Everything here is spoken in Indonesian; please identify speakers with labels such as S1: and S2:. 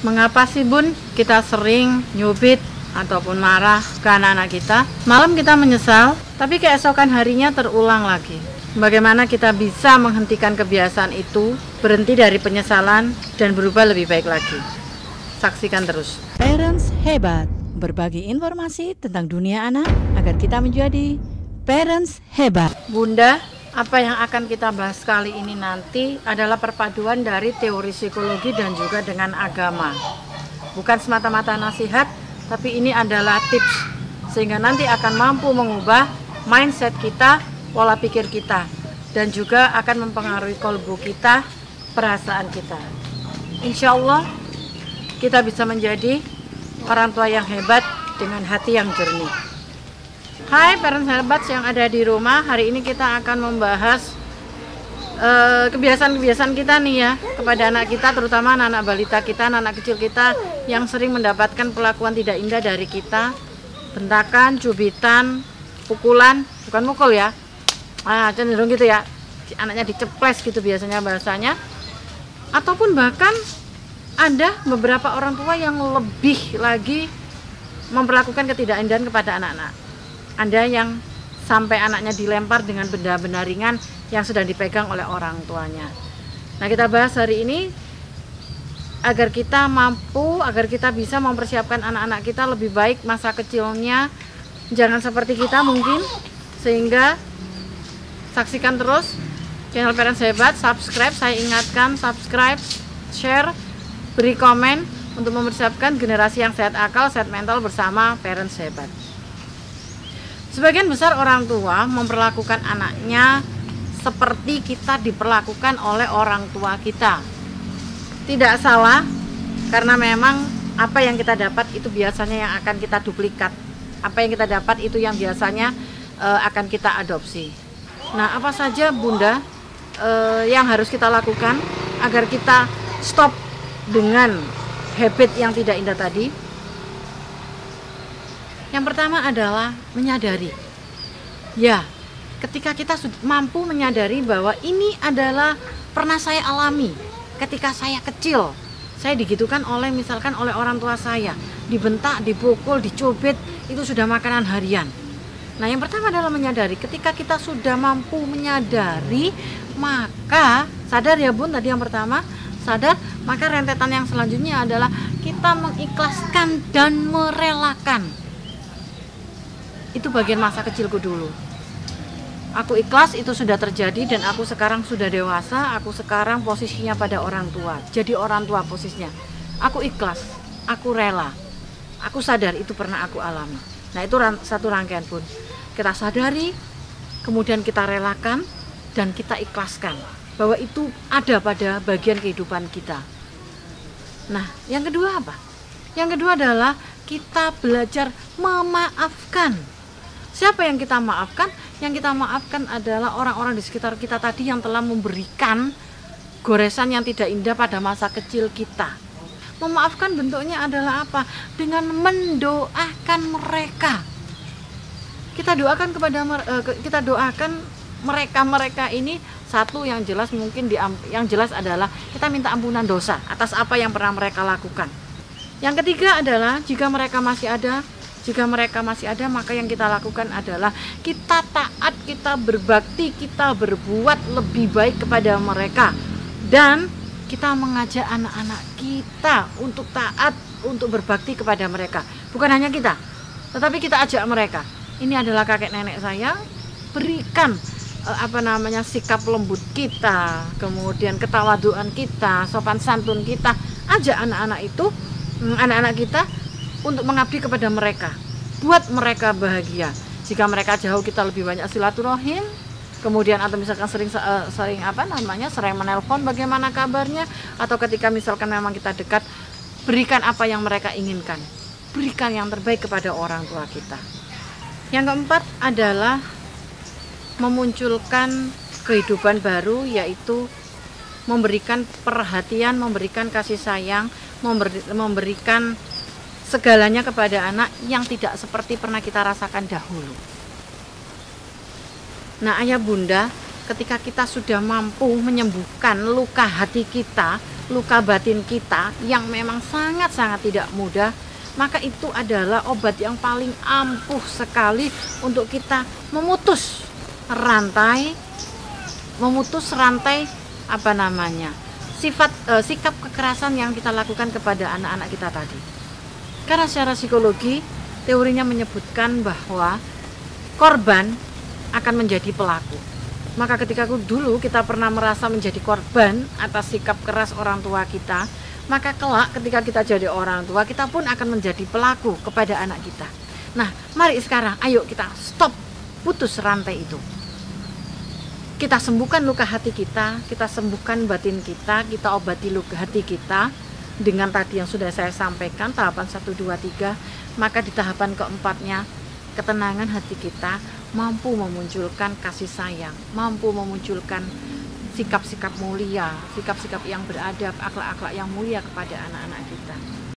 S1: Mengapa sih Bun kita sering nyubit ataupun marah ke anak-anak kita? Malam kita menyesal, tapi keesokan harinya terulang lagi. Bagaimana kita bisa menghentikan kebiasaan itu, berhenti dari penyesalan, dan berubah lebih baik lagi? Saksikan terus.
S2: Parents Hebat, berbagi informasi tentang dunia anak agar kita menjadi parents hebat.
S1: Bunda, apa yang akan kita bahas kali ini nanti adalah perpaduan dari teori psikologi dan juga dengan agama. Bukan semata-mata nasihat, tapi ini adalah tips, sehingga nanti akan mampu mengubah mindset kita, pola pikir kita, dan juga akan mempengaruhi kolbu kita, perasaan kita. Insya Allah kita bisa menjadi orang tua yang hebat dengan hati yang jernih. Hai parents hebat yang ada di rumah, hari ini kita akan membahas kebiasaan-kebiasaan kita nih ya, kepada anak kita, terutama anak-anak balita kita, anak kecil kita yang sering mendapatkan perlakuan tidak indah dari kita. Bentakan, cubitan, pukulan, bukan mukul ya, cenderung gitu ya, anaknya diceples gitu biasanya bahasanya. Ataupun bahkan ada beberapa orang tua yang lebih lagi memperlakukan ketidakindahan kepada anak-anak. Ada yang sampai anaknya dilempar dengan benda-benda ringan yang sudah dipegang oleh orang tuanya. Nah, kita bahas hari ini agar kita mampu, agar kita bisa mempersiapkan anak-anak kita lebih baik masa kecilnya, jangan seperti kita mungkin. Sehingga saksikan terus channel Parents Hebat, subscribe, saya ingatkan, subscribe, share, beri komen untuk mempersiapkan generasi yang sehat akal, sehat mental bersama Parents Hebat. Sebagian besar orang tua memperlakukan anaknya seperti kita diperlakukan oleh orang tua kita. Tidak salah, karena memang apa yang kita dapat itu biasanya yang akan kita duplikat. Apa yang kita dapat itu yang biasanya akan kita adopsi. Nah, apa saja Bunda yang harus kita lakukan agar kita stop dengan habit yang tidak indah tadi? Yang pertama adalah menyadari. Ya, ketika kita mampu menyadari bahwa ini adalah pernah saya alami ketika saya kecil. Saya digitukan misalkan oleh orang tua saya, dibentak, dipukul, dicubit, itu sudah makanan harian. Nah, yang pertama adalah menyadari. Ketika kita sudah mampu menyadari, maka sadar ya Bun, tadi yang pertama, sadar, maka rentetan yang selanjutnya adalah kita mengikhlaskan dan merelakan. Itu bagian masa kecilku dulu. Aku ikhlas itu sudah terjadi dan aku sekarang sudah dewasa, aku sekarang posisinya pada orang tua. Jadi orang tua posisinya. Aku ikhlas, aku rela. Aku sadar itu pernah aku alami. Nah, itu satu rangkaian Bun. Kita sadari, kemudian kita relakan dan kita ikhlaskan bahwa itu ada pada bagian kehidupan kita. Nah, yang kedua apa? Yang kedua adalah kita belajar memaafkan. Siapa yang kita maafkan? Yang kita maafkan adalah orang-orang di sekitar kita tadi yang telah memberikan goresan yang tidak indah pada masa kecil kita. Memaafkan bentuknya adalah apa? Dengan mendoakan mereka. Kita doakan mereka ini, satu yang jelas mungkin yang jelas adalah kita minta ampunan dosa atas apa yang pernah mereka lakukan. Yang ketiga adalah jika mereka masih ada, maka yang kita lakukan adalah kita taat, kita berbakti, kita berbuat lebih baik kepada mereka. Dan kita mengajak anak-anak kita untuk taat, untuk berbakti kepada mereka. Bukan hanya kita, tetapi kita ajak mereka. Ini adalah kakek nenek saya, berikan sikap lembut kita, kemudian ketawaduan kita, sopan santun kita. Ajak anak-anak kita untuk mengabdi kepada mereka, buat mereka bahagia. Jika mereka jauh, kita lebih banyak silaturahim, kemudian atau misalkan sering menelpon bagaimana kabarnya, atau ketika misalkan memang kita dekat, berikan apa yang mereka inginkan, berikan yang terbaik kepada orang tua kita. Yang keempat adalah memunculkan kehidupan baru, yaitu memberikan perhatian, memberikan kasih sayang, memberikan segalanya kepada anak yang tidak seperti pernah kita rasakan dahulu. Nah, ayah bunda, ketika kita sudah mampu menyembuhkan luka hati kita, luka batin kita yang memang sangat-sangat tidak mudah, maka itu adalah obat yang paling ampuh sekali untuk kita memutus rantai sikap kekerasan yang kita lakukan kepada anak-anak kita tadi. Karena secara psikologi teorinya menyebutkan bahwa korban akan menjadi pelaku. Maka ketika dulu kita pernah merasa menjadi korban atas sikap keras orang tua kita, maka kelak ketika kita jadi orang tua, kita pun akan menjadi pelaku kepada anak kita. Nah, mari sekarang ayo kita stop, putus rantai itu. Kita sembuhkan luka hati kita sembuhkan batin kita obati luka hati kita dengan tadi yang sudah saya sampaikan, tahapan 1, 2, 3. Maka di tahapan keempatnya, ketenangan hati kita mampu memunculkan kasih sayang, mampu memunculkan sikap-sikap mulia, sikap-sikap yang beradab, akhlak-akhlak yang mulia kepada anak-anak kita.